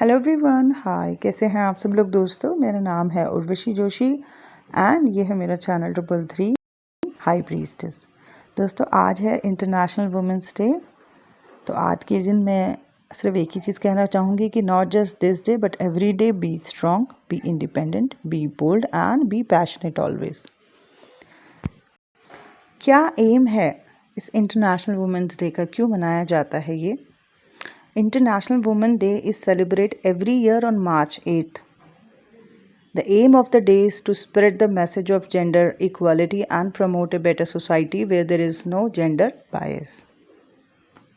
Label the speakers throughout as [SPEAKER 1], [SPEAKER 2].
[SPEAKER 1] Hello everyone, हाय। कैसे हैं आप सब लोग दोस्तों। मेरा नाम है उर्वशी जोशी एंड ये है मेरा चैनल 333 हाई प्रीस्टेस। दोस्तों, आज है इंटरनेशनल वुमेंस डे। तो आज के दिन मैं सिर्फ एक ही चीज़ कहना चाहूँगी कि not just this day but every day be strong, be independent, be bold and be passionate always. क्या एम है इस इंटरनेशनल वुमेंस डे का, क्यों मनाया जाता है ये? International Women Day is celebrated every year on March 8th. The aim of the day is to spread the message of gender equality and promote a better society where there is no gender bias.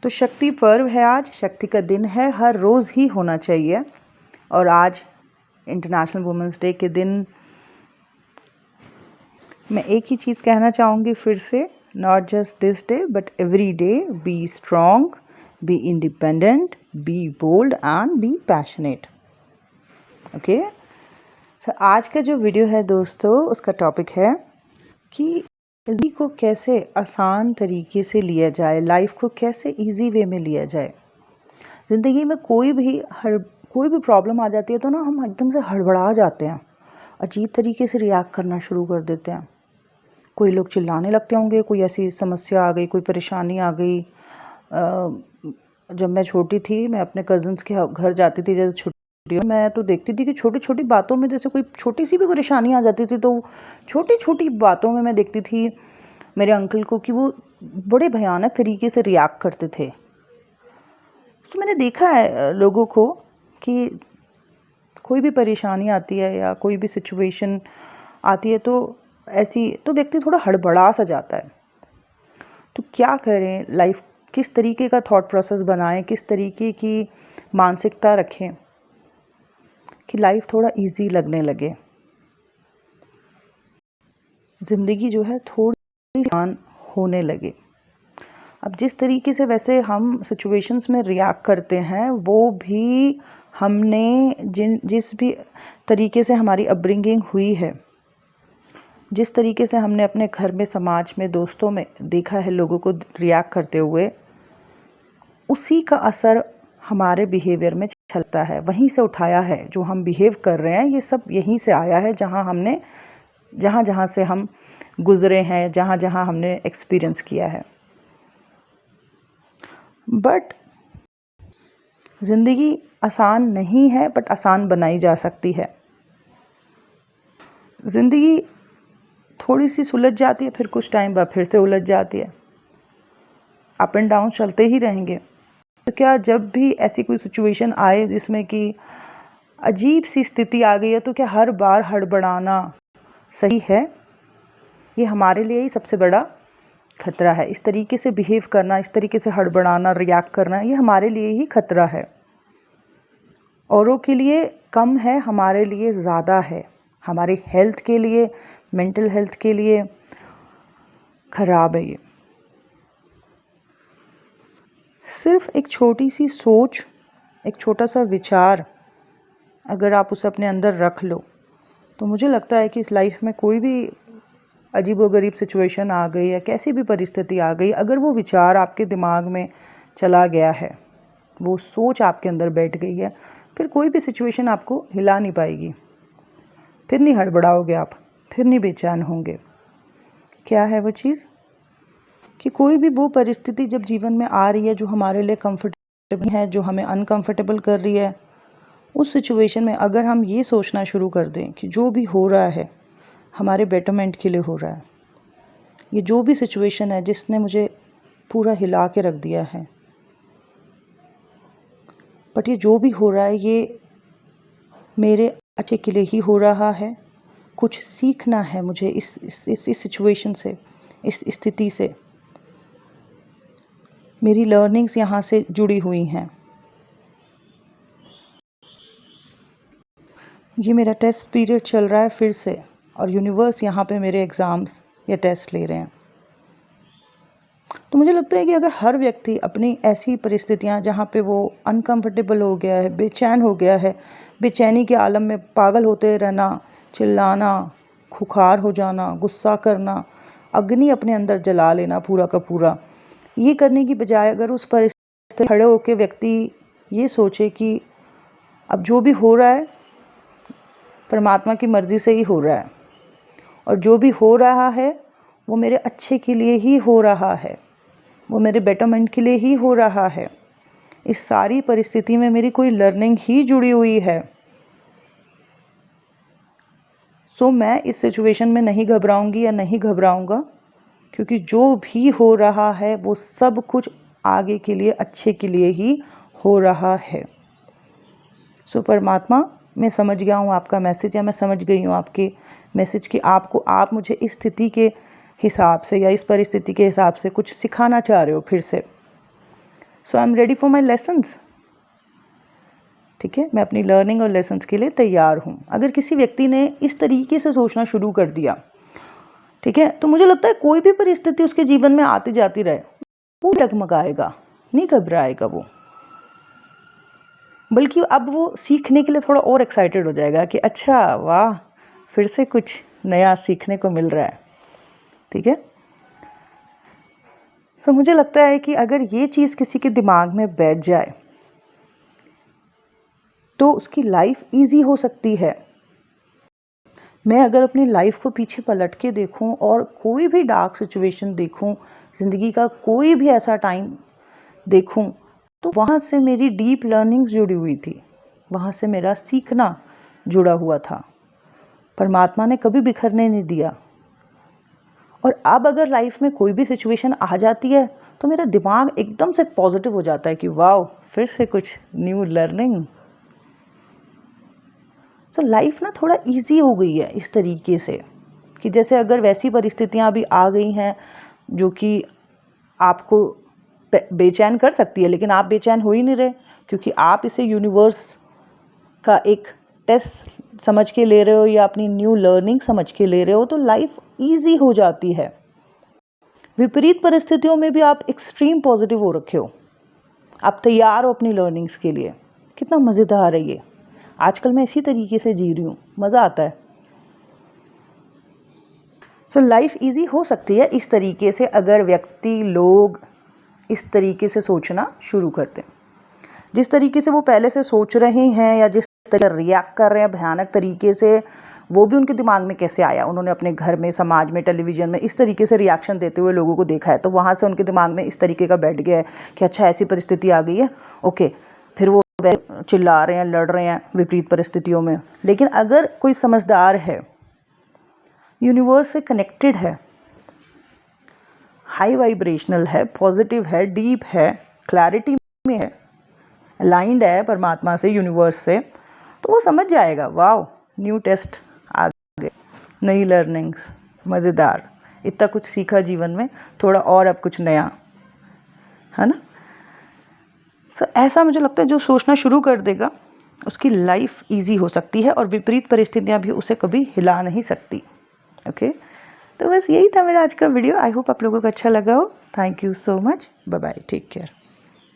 [SPEAKER 1] तो शक्ति पर्व है आज, शक्ति का दिन है, हर रोज़ ही होना चाहिए। और आज इंटरनेशनल वुमेंस डे के दिन मैं एक ही चीज़ कहना चाहूँगी फिर से, not just this day but every day be strong, be independent, be bold and be passionate. Okay, आज का जो वीडियो है दोस्तों, उसका टॉपिक है कि ज़िंदगी को कैसे आसान तरीके से लिया जाए, लाइफ को कैसे इजी वे में लिया जाए। ज़िंदगी में कोई भी प्रॉब्लम आ जाती है तो ना हम एकदम से हड़बड़ा जाते हैं, अजीब तरीके से रिएक्ट करना शुरू कर देते हैं। कोई लोग चिल्लाने लगते होंगे, कोई ऐसी समस्या आ गई, कोई परेशानी आ गई। जब मैं छोटी थी, मैं अपने कज़न्स के घर जाती थी, जैसे छुट्टियों में, मैं तो देखती थी कि छोटी छोटी बातों में, जैसे कोई छोटी सी भी परेशानी आ जाती थी, तो छोटी छोटी बातों में मैं देखती थी मेरे अंकल को कि वो बड़े भयानक तरीके से रिएक्ट करते थे। तो मैंने देखा है लोगों को कि कोई भी परेशानी आती है या कोई भी सिचुएशन आती है तो ऐसी तो व्यक्ति थोड़ा हड़बड़ा सा जाता है। तो क्या करें, लाइफ किस तरीके का थॉट प्रोसेस बनाएं, किस तरीके की मानसिकता रखें कि लाइफ थोड़ा इजी लगने लगे, ज़िंदगी जो है थोड़ी आसान होने लगे। अब जिस तरीके से वैसे हम सिचुएशंस में रिएक्ट करते हैं, वो भी हमने जिस भी तरीके से हमारी अपब्रिंगिंग हुई है, जिस तरीके से हमने अपने घर में, समाज में, दोस्तों में देखा है लोगों को रिएक्ट करते हुए, उसी का असर हमारे बिहेवियर में चलता है, वहीं से उठाया है। जो हम बिहेव कर रहे हैं ये सब यहीं से आया है, जहाँ से हम गुज़रे हैं, जहाँ हमने एक्सपीरियंस किया है। बट ज़िंदगी आसान नहीं है, बट आसान बनाई जा सकती है। ज़िंदगी थोड़ी सी सुलझ जाती है, फिर कुछ टाइम बाद फिर से उलझ जाती है। अप एंड डाउन चलते ही रहेंगे। तो क्या जब भी ऐसी कोई सिचुएशन आए जिसमें कि अजीब सी स्थिति आ गई है, तो क्या हर बार हड़बड़ाना सही है? ये हमारे लिए ही सबसे बड़ा खतरा है। इस तरीके से बिहेव करना, इस तरीके से हड़बड़ाना, रिएक्ट करना, ये हमारे लिए ही खतरा है। औरों के लिए कम है, हमारे लिए ज़्यादा है। हमारी हेल्थ के लिए, मेंटल हेल्थ के लिए ख़राब है ये। सिर्फ एक छोटी सी सोच, एक छोटा सा विचार अगर आप उसे अपने अंदर रख लो, तो मुझे लगता है कि इस लाइफ में कोई भी अजीबोगरीब सिचुएशन आ गई या कैसी भी परिस्थिति आ गई, अगर वो विचार आपके दिमाग में चला गया है, वो सोच आपके अंदर बैठ गई है, फिर कोई भी सिचुएशन आपको हिला नहीं पाएगी। फिर नहीं हड़बड़ाओगे आप, फिर नहीं बेचैन होंगे। क्या है वो चीज़? कि कोई भी वो परिस्थिति जब जीवन में आ रही है जो हमारे लिए कंफर्टेबल है, जो हमें अनकंफर्टेबल कर रही है, उस सिचुएशन में अगर हम ये सोचना शुरू कर दें कि जो भी हो रहा है हमारे बेटरमेंट के लिए हो रहा है, ये जो भी सिचुएशन है जिसने मुझे पूरा हिला के रख दिया है, बट ये जो भी हो रहा है ये मेरे अच्छे के लिए ही हो रहा है। कुछ सीखना है मुझे इस सिचुएशन से, इस स्थिति से। मेरी लर्निंग्स यहाँ से जुड़ी हुई हैं। ये मेरा टेस्ट पीरियड चल रहा है फिर से, और यूनिवर्स यहाँ पे मेरे एग्ज़ाम्स या टेस्ट ले रहे हैं। तो मुझे लगता है कि अगर हर व्यक्ति अपनी ऐसी परिस्थितियाँ जहाँ पे वो अनकंफर्टेबल हो गया है, बेचैन हो गया है, बेचैनी के आलम में पागल होते रहना, चिल्लाना, खुखार हो जाना, गुस्सा करना, अग्नि अपने अंदर जला लेना पूरा का पूरा, ये करने की बजाय अगर उस परिस्थिति खड़े होकर व्यक्ति ये सोचे कि अब जो भी हो रहा है परमात्मा की मर्ज़ी से ही हो रहा है, और जो भी हो रहा है वो मेरे अच्छे के लिए ही हो रहा है, वो मेरे बेटरमेंट के लिए ही हो रहा है। इस सारी परिस्थिति में मेरी कोई लर्निंग ही जुड़ी हुई है। सो मैं इस सिचुएशन में नहीं घबराऊंगी या नहीं घबराऊंगा, क्योंकि जो भी हो रहा है वो सब कुछ आगे के लिए, अच्छे के लिए ही हो रहा है। सो परमात्मा, मैं समझ गया हूँ आपका मैसेज, या मैं समझ गई हूँ आपके मैसेज कि आप मुझे इस स्थिति के हिसाब से या इस परिस्थिति के हिसाब से कुछ सिखाना चाह रहे हो फिर से। So I am ready for my lessons. ठीक है, मैं अपनी लर्निंग और लेसन्स के लिए तैयार हूँ। अगर किसी व्यक्ति ने इस तरीके से सोचना शुरू कर दिया, ठीक है, तो मुझे लगता है कोई भी परिस्थिति उसके जीवन में आती जाती रहे, वो डगमगाएगा, नहीं घबराएगा वो, बल्कि अब वो सीखने के लिए थोड़ा और एक्साइटेड हो जाएगा कि अच्छा वाह, फिर से कुछ नया सीखने को मिल रहा है। ठीक है, सो मुझे लगता है कि अगर ये चीज़ किसी के दिमाग में बैठ जाए तो उसकी लाइफ इजी हो सकती है। मैं अगर अपनी लाइफ को पीछे पलट के देखूं और कोई भी डार्क सिचुएशन देखूं, ज़िंदगी का कोई भी ऐसा टाइम देखूं, तो वहाँ से मेरी डीप लर्निंग्स जुड़ी हुई थी, वहाँ से मेरा सीखना जुड़ा हुआ था। परमात्मा ने कभी बिखरने नहीं दिया। और अब अगर लाइफ में कोई भी सिचुएशन आ जाती है तो मेरा दिमाग एकदम से पॉजिटिव हो जाता है कि वाह, फिर से कुछ न्यू लर्निंग। सो लाइफ ना थोड़ा इजी हो गई है इस तरीके से कि जैसे अगर वैसी परिस्थितियाँ अभी आ गई हैं जो कि आपको बेचैन कर सकती है, लेकिन आप बेचैन हो ही नहीं रहे, क्योंकि आप इसे यूनिवर्स का एक टेस्ट समझ के ले रहे हो या अपनी न्यू लर्निंग समझ के ले रहे हो, तो लाइफ इजी हो जाती है। विपरीत परिस्थितियों में भी आप एक्सट्रीम पॉजिटिव हो रखे हो, आप तैयार हो अपनी लर्निंग्स के लिए। कितना मज़ेदार है ये। आजकल मैं इसी तरीके से जी रही हूँ, मज़ा आता है। सो लाइफ इजी हो सकती है इस तरीके से, अगर व्यक्ति लोग इस तरीके से सोचना शुरू करते हैं। जिस तरीके से वो पहले से सोच रहे हैं या जिस तरह रिएक्ट कर रहे हैं भयानक तरीके से, वो भी उनके दिमाग में कैसे आया, उन्होंने अपने घर में, समाज में, टेलीविज़न में इस तरीके से रिएक्शन देते हुए लोगों को देखा है, तो वहाँ से उनके दिमाग में इस तरीके का बैठ गया है कि अच्छा ऐसी परिस्थिति आ गई है, ओके, फिर वो चिल्ला रहे हैं, लड़ रहे हैं विपरीत परिस्थितियों में। लेकिन अगर कोई समझदार है, यूनिवर्स से कनेक्टेड है, हाई वाइब्रेशनल है, पॉजिटिव है, डीप है, क्लैरिटी में है, अलाइंड है परमात्मा से, यूनिवर्स से, तो वो समझ जाएगा वाह, न्यू टेस्ट आ गए, नई लर्निंग्स, मज़ेदार, इतना कुछ सीखा जीवन में, थोड़ा और अब कुछ नया, है ना। सो ऐसा मुझे लगता है जो सोचना शुरू कर देगा उसकी लाइफ इजी हो सकती है, और विपरीत परिस्थितियाँ भी उसे कभी हिला नहीं सकती। ओके, तो बस यही था मेरा आज का वीडियो। आई होप आप लोगों को अच्छा लगा हो। Thank you so much, bye bye, take care.